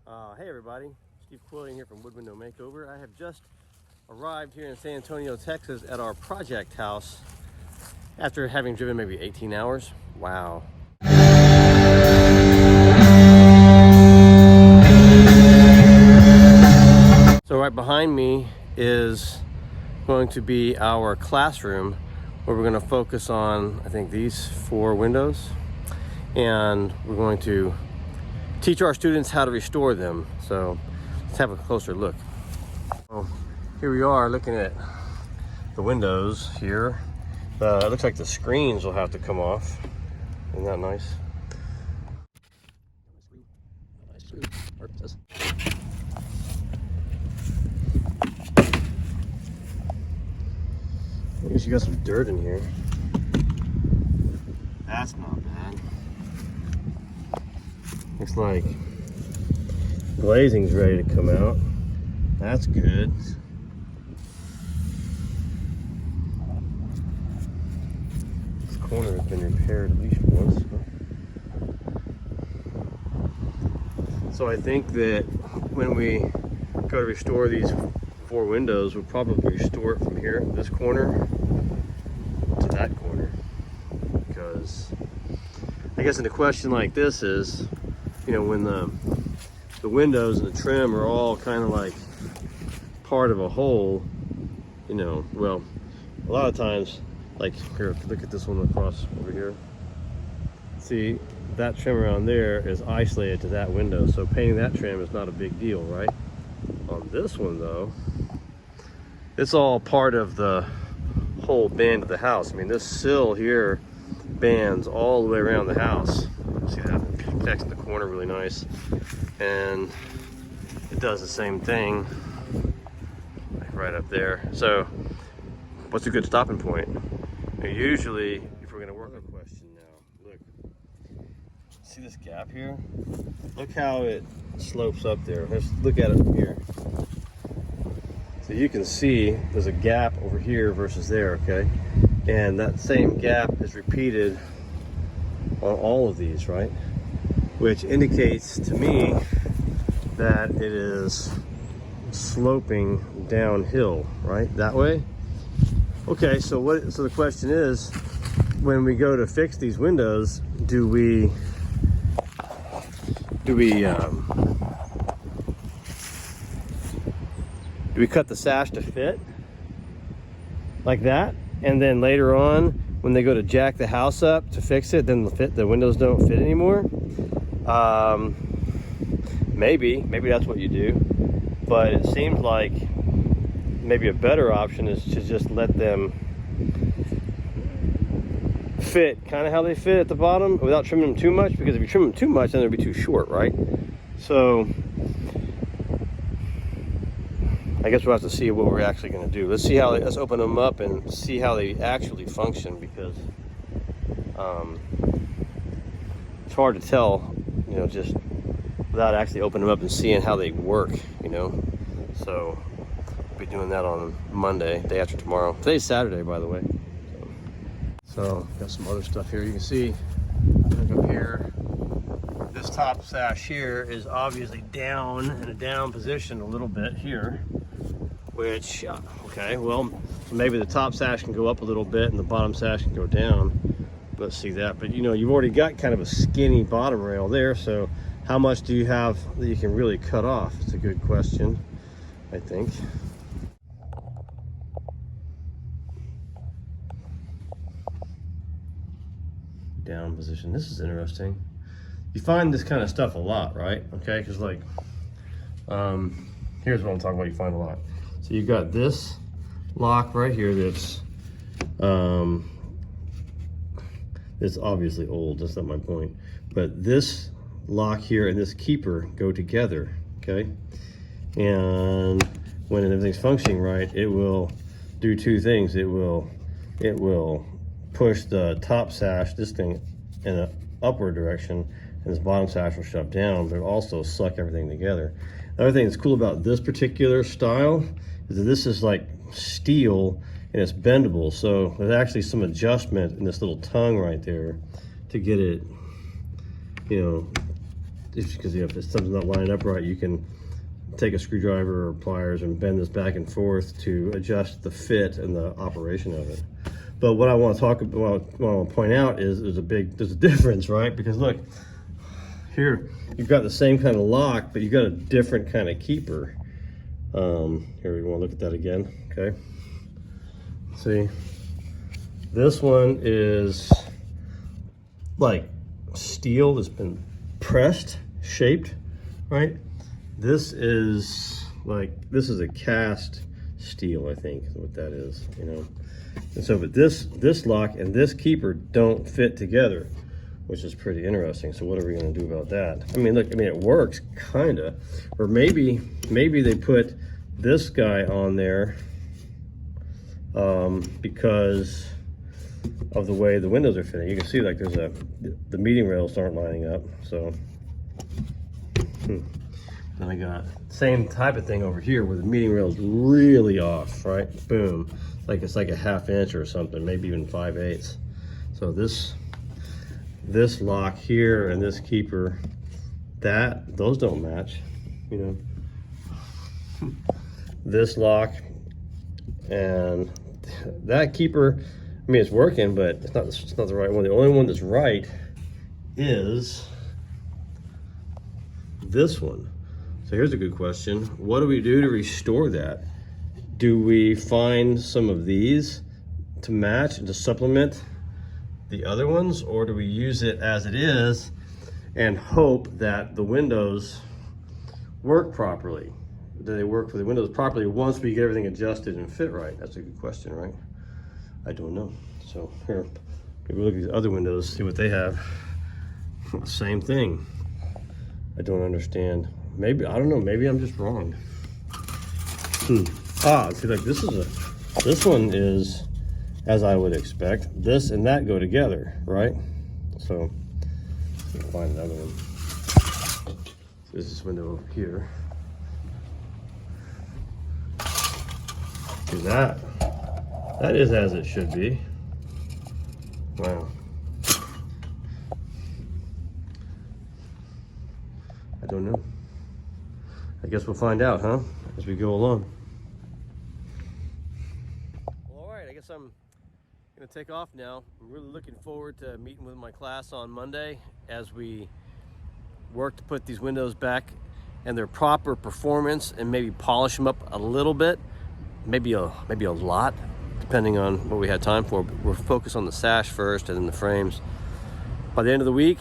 Hey everybody, Steve Quillian here from Window Makeover. I have just arrived here in San Antonio, Texas at our project house after having driven maybe 18 hours. Wow. So right behind me is going to be our classroom where we're going to focus on, I think, these 4 windows, and we're going to teach our students how to restore them. So let's have a closer look. Well, here we are looking at the windows here. It looks like the screens will have to come off. Isn't that nice? I guess you got some dirt in here. That's not bad. Looks like glazing's ready to come out. That's good. This corner has been repaired at least once. So I think that when we go to restore these 4 windows, we'll probably restore it from here, this corner, to that corner. Because I guess in a question like this is, you know, when the windows and the trim are all kind of like part of a whole, you know, well, a lot of times, like here, look at this one across over here. See, that trim around there is isolated to that window, so painting that trim is not a big deal, right? On this one though, it's all part of the whole band of the house. I mean, this sill here bands all the way around the house. See that? It connects in the corner really nice. And it does the same thing like right up there. So what's a good stopping point? Now, usually, if we're gonna work a question now, look, see this gap here? Look how it slopes up there. Let's look at it from here. So you can see there's a gap over here versus there, okay? And that same gap is repeated on all of these, right? Which indicates to me that it is sloping downhill, right? That way? Okay, so the question is, when we go to fix these windows, do we cut the sash to fit like that, and then later on when they go to jack the house up to fix it, then the windows don't fit anymore? Maybe that's what you do, but it seems like maybe a better option is to just let them fit kind of how they fit at the bottom without trimming them too much, because if you trim them too much, then they'll be too short, right? So I guess we'll have to see what we're actually going to do. Let's open them up and see how they actually function, because it's hard to tell, you know, just without actually opening them up and seeing how they work, you know. So we'll be doing that on Monday, day after tomorrow. Today's Saturday, by the way. So got some other stuff here. You can see, look up here, this top sash here is obviously down, in a down position a little bit here, which, okay, well, maybe the top sash can go up a little bit and the bottom sash can go down. Let's see that. But you know, you've already got kind of a skinny bottom rail there, so how much do you have that you can really cut off? It's a good question, I think. Down position. This is interesting. You find this kind of stuff a lot, right? Okay, because like, here's what I'm talking about. You find a lot. So you've got this lock right here that's it's obviously old. That's not my point. But this lock here and this keeper go together, okay? And when everything's functioning right, it will do 2 things. It will push the top sash, this thing, in an upward direction, and this bottom sash will shut down, but it'll also suck everything together. The other thing that's cool about this particular style is that this is like steel and it's bendable, so there's actually some adjustment in this little tongue right there to get it, you know, It's because if something's not lining up right, you can take a screwdriver or pliers and bend this back and forth to adjust the fit and the operation of it. But what I want to talk about, what I want to point out is there's a difference, right? Because look, here you've got the same kind of lock, but you've got a different kind of keeper. Here we want to look at that again. Okay. See, this one is like steel that's been pressed, shaped, right? This is a cast steel, I think is what that is, you know. And so, but this lock and this keeper don't fit together, which is pretty interesting. So what are we going to do about that? I mean, look, I mean, it works kind of, or maybe they put this guy on there because of the way the windows are fitting. You can see like the meeting rails aren't lining up. So then I got same type of thing over here where the meeting rail is really off, right? Boom, like it's like a 1/2 inch or something, maybe even 5/8. So this lock here and this keeper, those don't match, you know. This lock and that keeper, I mean, it's working, but it's not the right one. The only one that's right is this one. So here's a good question. What do we do to restore that? Do we find some of these to match and to supplement the other ones, or do we use it as it is and hope that the windows work properly? Do they work for the windows properly once we get everything adjusted and fit right? That's a good question, right? I don't know. So here, maybe look at these other windows, see what they have. Same thing. I don't understand. Maybe, I don't know, maybe I'm just wrong. Ah, see, like this one is, as I would expect, this and that go together, right? So, let's find another one. So this is this window over here. See that? That is as it should be. Wow. I don't know. I guess we'll find out, huh? As we go along. Well, all right, I guess I'm gonna take off now. I'm really looking forward to meeting with my class on Monday as we work to put these windows back and their proper performance and maybe polish them up a little bit, maybe a lot, depending on what we had time for. But we're focused on the sash first and then the frames. By the end of the week,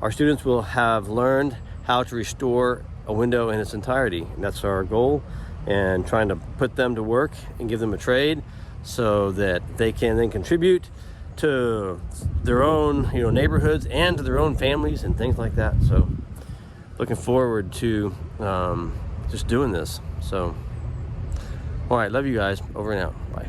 our students will have learned how to restore a window in its entirety, and that's our goal, and trying to put them to work and give them a trade so that they can then contribute to their own, you know, neighborhoods and to their own families and things like that. So looking forward to just doing this. So all right, love you guys. Over and out. Bye.